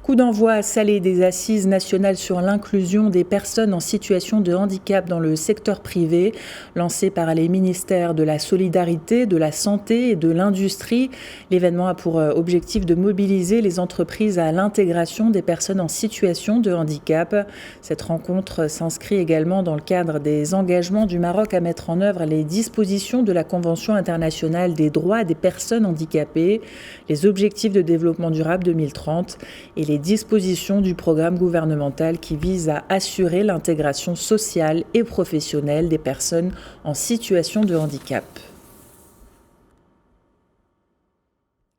Coup d'envoi salé des assises nationales sur l'inclusion des personnes en situation de handicap dans le secteur privé, lancé par les ministères de la Solidarité, de la Santé et de l'Industrie. L'événement a pour objectif de mobiliser les entreprises à l'intégration des personnes en situation de handicap. Cette rencontre s'inscrit également dans le cadre des engagements du Maroc à mettre en œuvre les dispositions de la Convention internationale des droits des personnes handicapées, les objectifs de développement durable 2030 et les dispositions du programme gouvernemental qui vise à assurer l'intégration sociale et professionnelle des personnes en situation de handicap.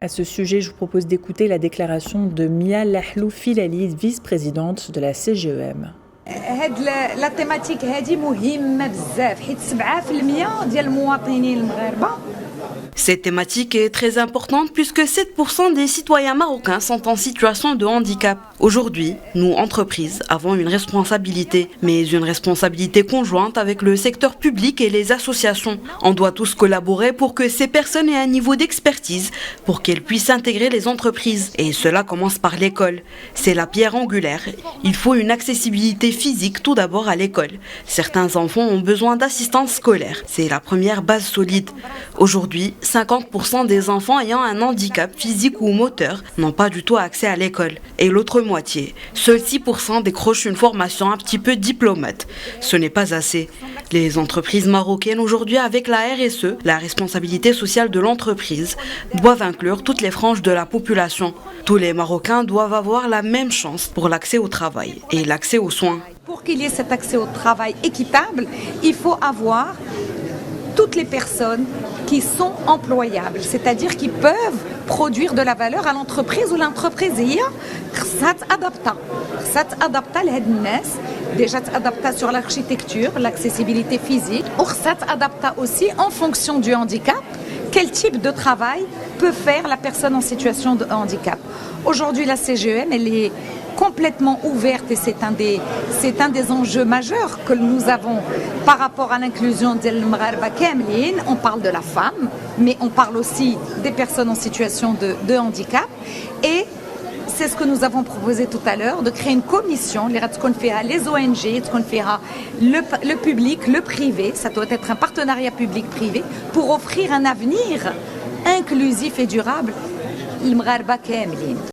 À ce sujet, je vous propose d'écouter la déclaration de Mia Lahlou Filali, vice-présidente de la CGEM. La thématique est مهمة بزاف حيت 7% ديال المواطنين المغاربة. Cette thématique est très importante puisque 7% des citoyens marocains sont en situation de handicap. Aujourd'hui, nous, entreprises, avons une responsabilité, mais une responsabilité conjointe avec le secteur public et les associations. On doit tous collaborer pour que ces personnes aient un niveau d'expertise, pour qu'elles puissent intégrer les entreprises. Et cela commence par l'école. C'est la pierre angulaire. Il faut une accessibilité physique tout d'abord à l'école. Certains enfants ont besoin d'assistance scolaire. C'est la première base solide. Aujourd'hui, 50% des enfants ayant un handicap physique ou moteur n'ont pas du tout accès à l'école. Et l'autre moitié, seuls 6% décrochent une formation un petit peu diplomate. Ce n'est pas assez. Les entreprises marocaines aujourd'hui, avec la RSE, la responsabilité sociale de l'entreprise, doivent inclure toutes les franges de la population. Tous les Marocains doivent avoir la même chance pour l'accès au travail et l'accès aux soins. Pour qu'il y ait cet accès au travail équitable, il faut avoir toutes les personnes qui sont employables, c'est-à-dire qui peuvent produire de la valeur à l'entreprise ou l'entreprise s'adapte à déjà s'adapte sur l'architecture, l'accessibilité physique, ou s'adapte aussi en fonction du handicap, quel type de travail peut faire la personne en situation de handicap. Aujourd'hui, la CGEM, elle est complètement ouverte et c'est un des enjeux majeurs que nous avons par rapport à l'inclusion de l'Mgharba Kamlin. On parle de la femme, mais on parle aussi des personnes en situation de handicap. Et c'est ce que nous avons proposé tout à l'heure, de créer une commission, les ONG, le public, le privé, ça doit être un partenariat public-privé pour offrir un avenir inclusif et durable l'Mgharba Kamlin.